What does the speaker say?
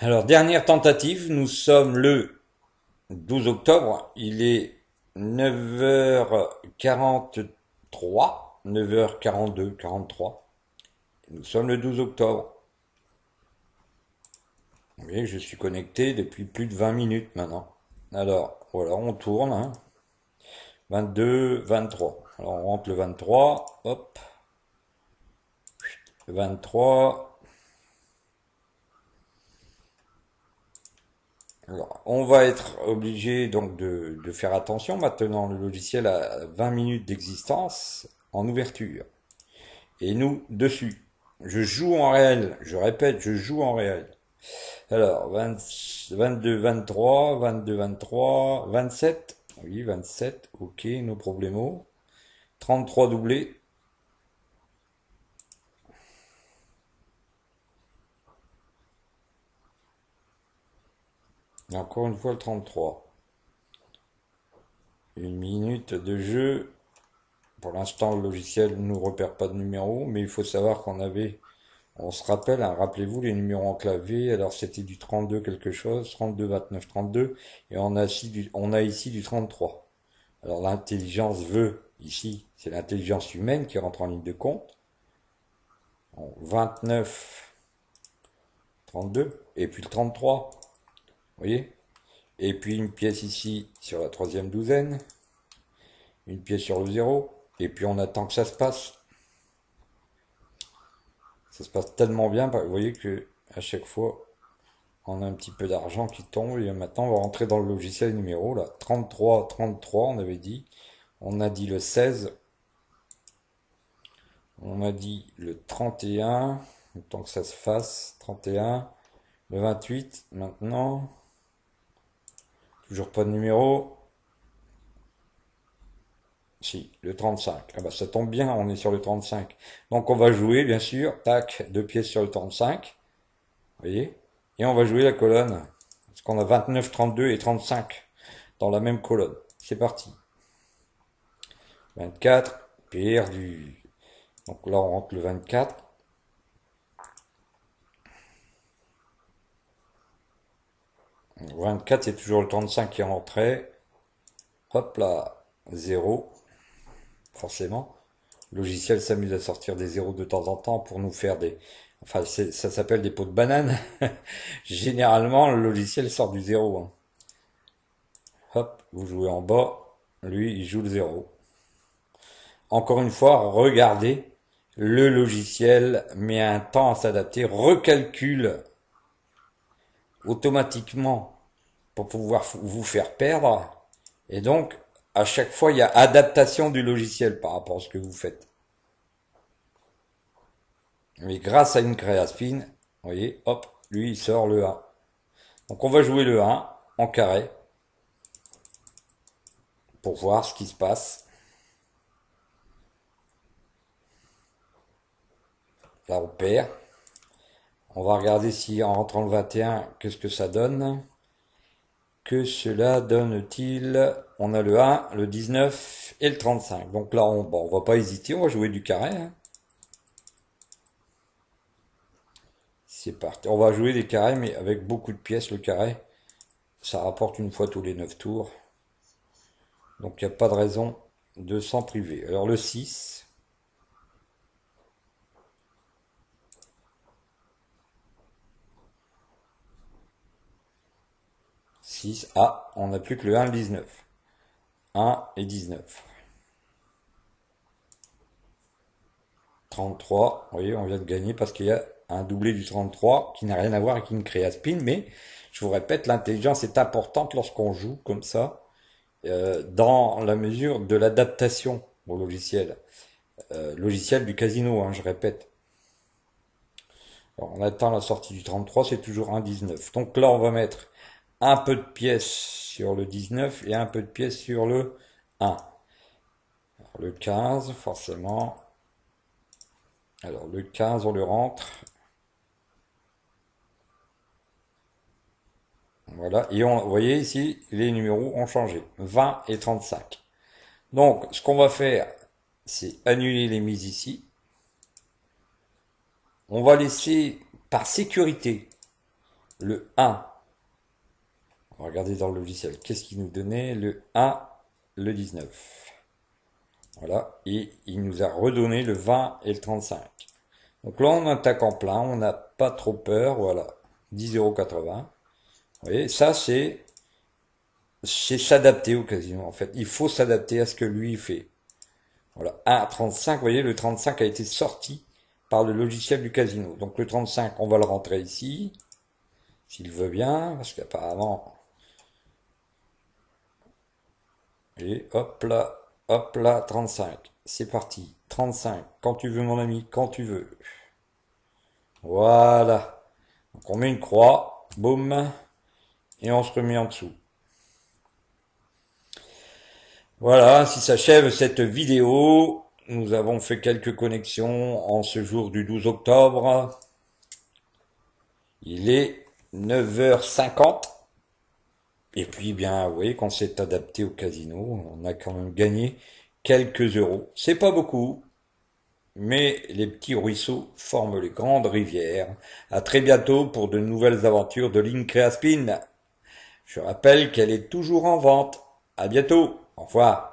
Alors, dernière tentative, nous sommes le 12 octobre, il est 9h43, 9h42, 43. Nous sommes le 12 octobre. Vous voyez, je suis connecté depuis plus de 20 minutes maintenant. Alors, voilà, on tourne, hein. 22, 23. Alors, on rentre le 23, hop, le 23. Alors, on va être obligé donc de faire attention maintenant. Le logiciel a 20 minutes d'existence en ouverture. Et nous, dessus. Je joue en réel. Je répète, je joue en réel. Alors, 20, 22, 23, 22, 23, 27. Oui, 27. Ok, nos problèmes. 33 doublés. Et encore une fois le 33. Une minute de jeu. Pour l'instant, le logiciel ne nous repère pas de numéro, mais il faut savoir on se rappelle, hein, rappelez-vous les numéros enclavés, alors c'était du 32 quelque chose, 32, 29, 32, et on a ici du 33. Alors l'intelligence veut, ici, c'est l'intelligence humaine qui rentre en ligne de compte. 29, 32, et puis le 33, vous voyez? Et puis une pièce ici sur la troisième douzaine, une pièce sur le 0, et puis on attend que ça se passe. Ça se passe tellement bien, vous voyez que à chaque fois, on a un petit peu d'argent qui tombe, et maintenant on va rentrer dans le logiciel numéro, là, 33, 33, on avait dit. On a dit le 16, on a dit le 31, le temps que ça se fasse, 31, le 28, maintenant, toujours pas de numéro, si, le 35, ah bah ça tombe bien, on est sur le 35, donc on va jouer, bien sûr, tac, deux pièces sur le 35, vous voyez, et on va jouer la colonne, parce qu'on a 29, 32 et 35 dans la même colonne, c'est parti, 24, perdu, donc là on rentre le 24, 24 c'est toujours le 35 qui est rentré. Hop là, 0, forcément. Le logiciel s'amuse à sortir des zéros de temps en temps pour nous faire des... Enfin, ça s'appelle des pots de banane. Généralement, le logiciel sort du 0, hein. Hop, vous jouez en bas, lui, il joue le 0. Encore une fois, regardez, le logiciel met un temps à s'adapter, recalcule automatiquement pour pouvoir vous faire perdre. Et donc, à chaque fois, il y a adaptation du logiciel par rapport à ce que vous faites. Mais grâce à une créaspin, vous voyez, hop, lui, il sort le 1. Donc, on va jouer le 1 en carré pour voir ce qui se passe. Là, on perd. On va regarder si en rentrant le 21, qu'est-ce que ça donne. Que cela donne-t-il? On a le 1, le 19 et le 35. Donc là, on va pas hésiter, on va jouer du carré, hein. C'est parti. On va jouer des carrés, mais avec beaucoup de pièces, le carré. Ça rapporte une fois tous les 9 tours. Donc il n'y a pas de raison de s'en priver. Alors le 6. 6. Ah, on n'a plus que le 1 et le 19. 1 et 19. 33. Vous voyez, on vient de gagner parce qu'il y a un doublé du 33 qui n'a rien à voir avec une créaspine. Mais je vous répète, l'intelligence est importante lorsqu'on joue comme ça, dans la mesure de l'adaptation au logiciel. Logiciel du casino, hein, je répète. Alors, on attend la sortie du 33, c'est toujours un 19. Donc là, on va mettre un peu de pièces sur le 19 et un peu de pièces sur le 1. Alors, le 15, forcément. Alors, le 15, on le rentre. Voilà. Et vous voyez ici, les numéros ont changé. 20 et 35. Donc, ce qu'on va faire, c'est annuler les mises ici. On va laisser, par sécurité, le 1. On va regarder dans le logiciel. Qu'est-ce qu'il nous donnait? Le 1, le 19. Voilà. Et il nous a redonné le 20 et le 35. Donc là, on attaque en plein. On n'a pas trop peur. Voilà. 10,80 €. Vous voyez, ça, c'est s'adapter au casino, en fait. Il faut s'adapter à ce que lui fait. Voilà. 1,35. Vous voyez, le 35 a été sorti par le logiciel du casino. Donc le 35, on va le rentrer ici. S'il veut bien. Parce qu'apparemment... Et hop là, 35. C'est parti. 35. Quand tu veux, mon ami, quand tu veux. Voilà. Donc on met une croix. Boum. Et on se remet en dessous. Voilà, ainsi s'achève cette vidéo. Nous avons fait quelques connexions en ce jour du 12 octobre. Il est 9h50. Et puis, bien, vous voyez qu'on s'est adapté au casino. On a quand même gagné quelques euros. C'est pas beaucoup, mais les petits ruisseaux forment les grandes rivières. À très bientôt pour de nouvelles aventures de Linkrea Spin. Je rappelle qu'elle est toujours en vente. À bientôt. Au revoir.